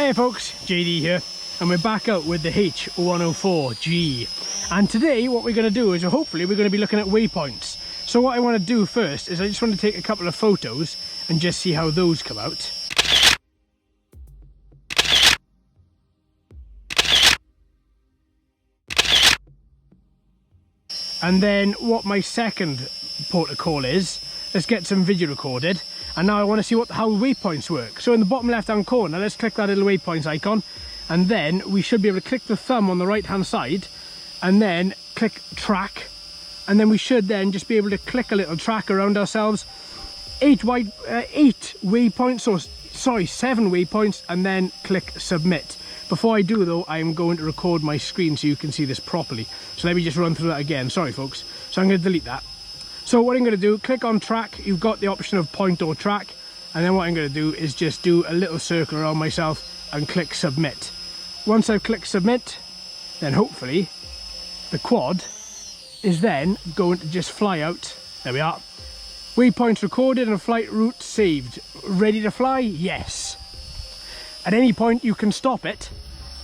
Hey folks, JD here, and we're back out with the X104G. And today what we're going to do is hopefully we're going to be looking at waypoints. So what I want to do first is I just want to take a couple of photos and just see how those come out. And then what my second protocol is, let's get some video recorded. And now I want to see how waypoints work. So in the bottom left hand corner, let's click that little waypoints icon. And then we should be able to click the thumb on the right hand side and then click track. And then we should then just be able to click a little track around ourselves. 7 waypoints, and then click submit. Before I do though, I am going to record my screen so you can see this properly. So let me just run through that again. Sorry folks. So I'm going to delete that. So what I'm going to do, click on track. You've got the option of point or track. And then what I'm going to do is just do a little circle around myself and click submit. Once I've clicked submit, then hopefully the quad is then going to just fly out. There we are. Waypoints recorded and flight route saved. Ready to fly? Yes. At any point you can stop it,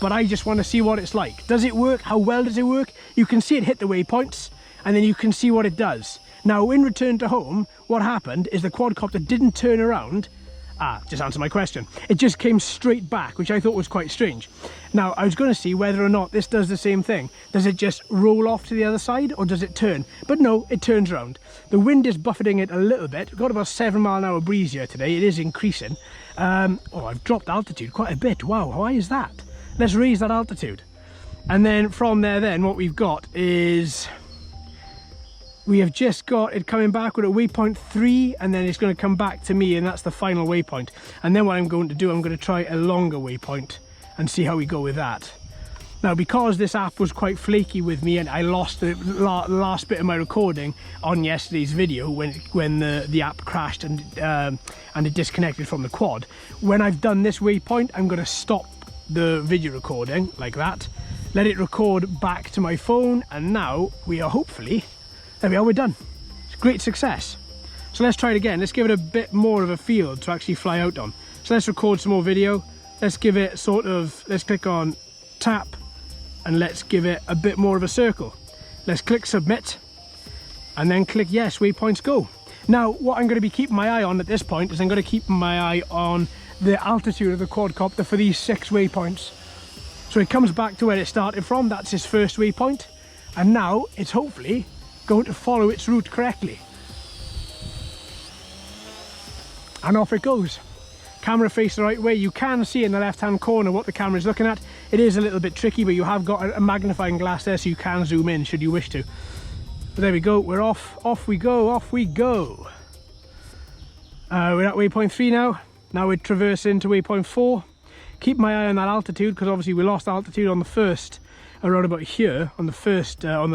but I just want to see what it's like. Does it work? How well does it work? You can see it hit the waypoints, and then you can see what it does. Now, in return to home, what happened is the quadcopter didn't turn around. Just answer my question. It just came straight back, which I thought was quite strange. Now, I was going to see whether or not this does the same thing. Does it just roll off to the other side, or does it turn? But no, it turns around. The wind is buffeting it a little bit. We've got about 7 mile/h breeze here today. It is increasing. I've dropped altitude quite a bit. Wow, why is that? Let's raise that altitude. And then from there then, what we've got is... we have just got it coming back with a waypoint 3, and then it's going to come back to me, and that's the final waypoint. And then what I'm going to do, I'm going to try a longer waypoint and see how we go with that. Now, because this app was quite flaky with me and I lost the last bit of my recording on yesterday's video when the app crashed and it disconnected from the quad, when I've done this waypoint, I'm going to stop the video recording like that, let it record back to my phone, and now we are hopefully... there we are, we're done. It's a great success. So let's try it again. Let's give it a bit more of a field to actually fly out on. So let's record some more video. Let's give it let's click on tap, and let's give it a bit more of a circle. Let's click submit, and then click yes, waypoints go. Now, what I'm going to be keeping my eye on at this point is I'm going to keep my eye on the altitude of the quadcopter for these 6 waypoints. So it comes back to where it started from. That's his first waypoint. And now it's hopefully going to follow its route correctly, and off it goes. Camera face the right way. You can see in the left hand corner what the camera is looking at. It is a little bit tricky, but you have got a magnifying glass there, so you can zoom in should you wish to. But there we go, we're off we go. We're at waypoint 3 now. Now we're traversing to waypoint 4. Keep my eye on that altitude, because obviously we lost altitude on the first, around about here on the first on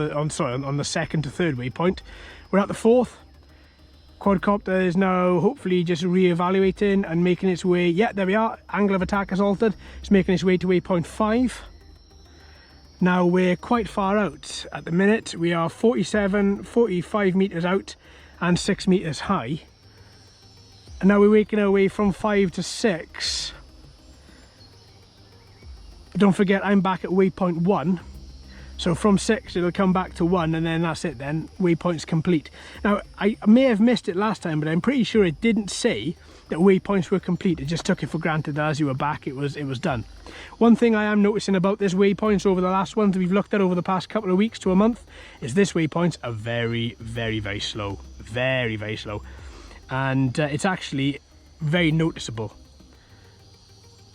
the second to third waypoint. We're at the 4th. Quadcopter is now hopefully just re-evaluating and making its way. Yeah, there we are. Angle of attack has altered. It's making its way to waypoint 5. Now we're quite far out at the minute. We are 45 meters out and 6 meters high. And now we're making our way from 5 to 6. Don't forget, I'm back at waypoint 1, so from 6 it'll come back to 1, and then that's it then, waypoint's complete. Now, I may have missed it last time, but I'm pretty sure it didn't say that waypoints were complete. It just took it for granted that as you were back it was done. One thing I am noticing about this waypoints over the last ones that we've looked at over the past couple of weeks to a month is this waypoints are very, very, very slow. Very, very slow. And it's actually very noticeable.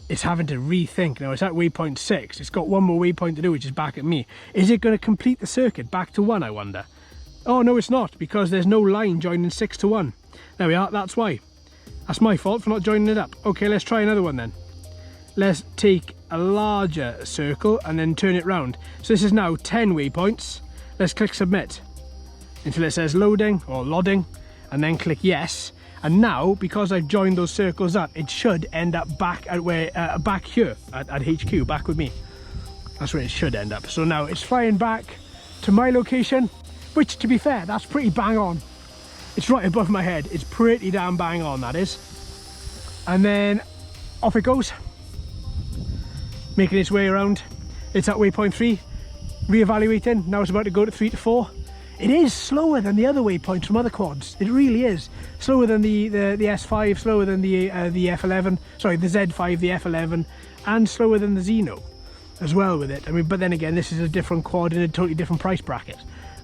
It's having to rethink. Now it's at waypoint 6. It's got one more waypoint to do, which is back at me. Is it going to complete the circuit back to 1, I wonder? Oh no, it's not, because there's no line joining 6 to 1. There we are, that's why. That's my fault for not joining it up. Okay, let's try another one then. Let's take a larger circle and then turn it round. So this is now 10 waypoints. Let's click submit until it says loading or loading, and then click yes. And now, because I've joined those circles up, it should end up back at back here at HQ, back with me. That's where it should end up. So now it's flying back to my location, which, to be fair, that's pretty bang on. It's right above my head. It's pretty damn bang on, that is. And then off it goes. making its way around. It's at waypoint 3, re-evaluating. Now it's about to go to 3 to 4. It is slower than the other waypoints from other quads. It really is. Slower than the S5, slower than the F11, sorry, the Z5, the F11, and slower than the Xeno as well with it. I mean, but then again, this is a different quad in a totally different price bracket.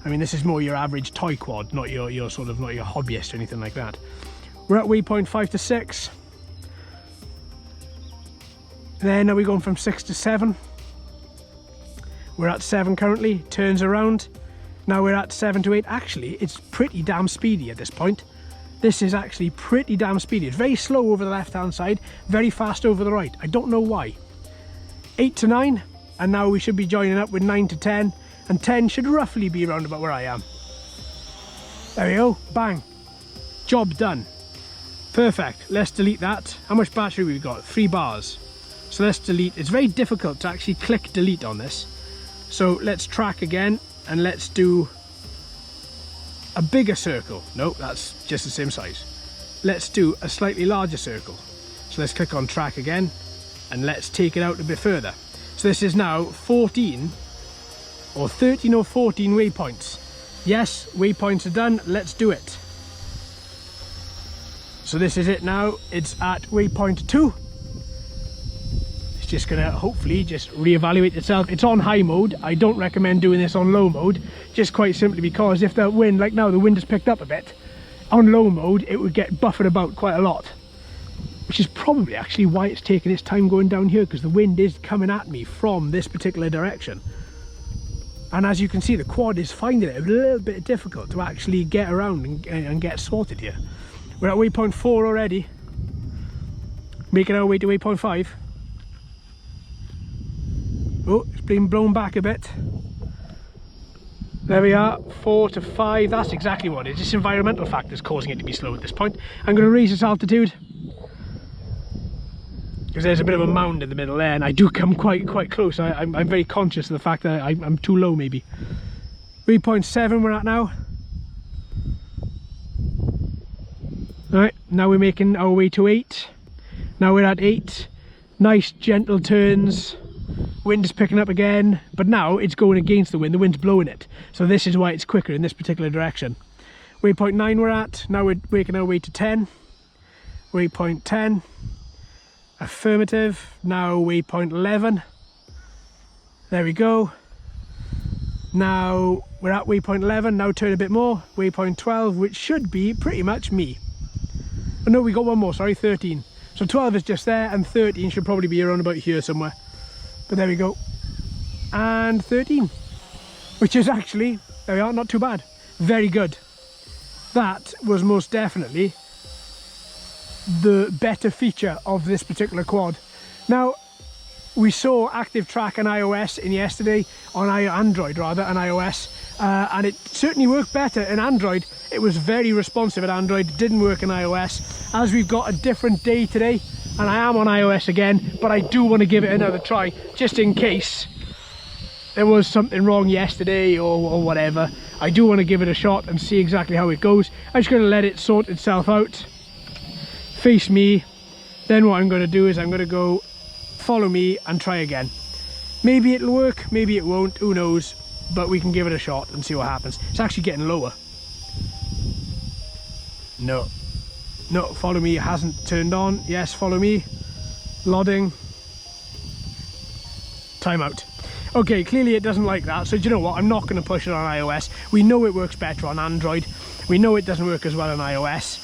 I mean, this is more your average toy quad, not your sort of, not your hobbyist or anything like that. We're at waypoint 5 to 6. Then are we going from 6 to 7? We're at 7 currently, turns around. Now we're at 7 to 8. Actually, it's pretty damn speedy at this point. This is actually pretty damn speedy. It's very slow over the left-hand side, very fast over the right. I don't know why. 8 to 9, and now we should be joining up with 9 to 10, and 10 should roughly be around about where I am. There we go, bang. Job done. Perfect, let's delete that. How much battery we've got? 3 bars. So let's delete. It's very difficult to actually click delete on this. So let's track again, and let's do a bigger circle. No, that's just the same size. Let's do a slightly larger circle. So let's click on track again, and let's take it out a bit further. So this is now 14 or 13 or 14 waypoints. Yes, waypoints are done, let's do it. So this is it now, it's at waypoint 2. It's just gonna hopefully just re-evaluate itself. It's on high mode. I don't recommend doing this on low mode, just quite simply because if the wind, like now the wind has picked up a bit, on low mode it would get buffered about quite a lot. Which is probably actually why it's taking its time going down here, because the wind is coming at me from this particular direction. And as you can see, the quad is finding it a little bit difficult to actually get around and get sorted here. We're at waypoint 4 already, making our way to waypoint 5. Oh, it's been blown back a bit. There we are, 4 to 5, that's exactly what it is. It's environmental factors causing it to be slow at this point. I'm going to raise its altitude, because there's a bit of a mound in the middle there, and I do come quite close. I'm very conscious of the fact that I'm too low maybe. Waypoint 7 we're at now. Alright, now we're making our way to 8. Now we're at 8. Nice gentle turns. Wind is picking up again, but now it's going against the wind. The wind's blowing it. So this is why it's quicker in this particular direction. Waypoint 9 we're at. Now we're making our way to 10. Waypoint 10. Affirmative. Now waypoint 11. There we go. Now we're at waypoint 11. Now turn a bit more. Waypoint 12, which should be pretty much me. Oh no, we got one more, sorry, 13. So 12 is just there, and 13 should probably be around about here somewhere. But there we go. And 13, which is actually, there we are, not too bad. Very good. That was most definitely the better feature of this particular quad. Now, we saw active track on iOS in yesterday, on Android rather, on iOS, and it certainly worked better in Android. It was very responsive at Android, it didn't work in iOS. As we've got a different day today, and I am on iOS again, but I do want to give it another try, just in case there was something wrong yesterday or whatever. I do want to give it a shot and see exactly how it goes. I'm just going to let it sort itself out, face me, then what I'm going to do is I'm going to go follow me and try again. Maybe it'll work, maybe it won't, who knows, but we can give it a shot and see what happens. It's actually getting lower. No, follow me hasn't turned on. Yes, follow me. Loading. Timeout. Okay, clearly it doesn't like that, so do you know what, I'm not going to push it on iOS. We know it works better on Android. We know it doesn't work as well on iOS.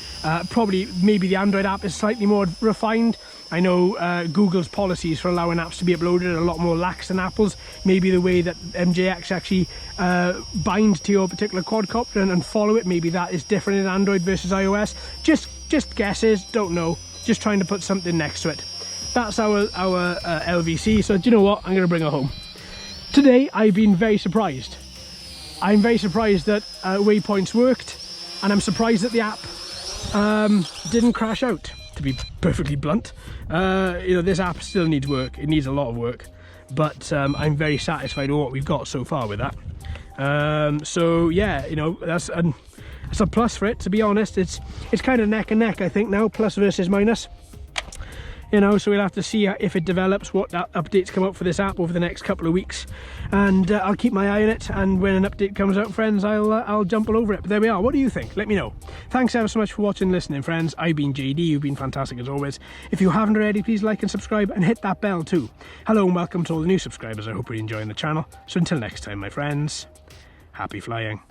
Probably maybe the Android app is slightly more refined. I know Google's policies for allowing apps to be uploaded are a lot more lax than Apple's. Maybe the way that MJX actually bind to your particular quadcopter and follow it, maybe that is different in Android versus iOS. Just guesses, don't know. Just trying to put something next to it. That's our LVC, so do you know what? I'm going to bring her home. Today, I've been very surprised. I'm very surprised that Waypoints worked, and I'm surprised that the app didn't crash out, to be perfectly blunt. You know, this app still needs work. It needs a lot of work, but I'm very satisfied with what we've got so far with that. So yeah, you know, that's a plus for it, to be honest. It's kind of neck and neck, I think, now, plus versus minus. you know, so we'll have to see if it develops, what updates come out for this app over the next couple of weeks, and I'll keep my eye on it, and when an update comes out, friends, I'll jump all over it. But there we are. What do you think? Let me know. Thanks ever so much for watching and listening, friends. I've been JD. You've been fantastic as always. If you haven't already, please like and subscribe and hit that bell too. Hello and welcome to all the new subscribers. I hope you're enjoying the channel. So until next time, my friends, happy flying.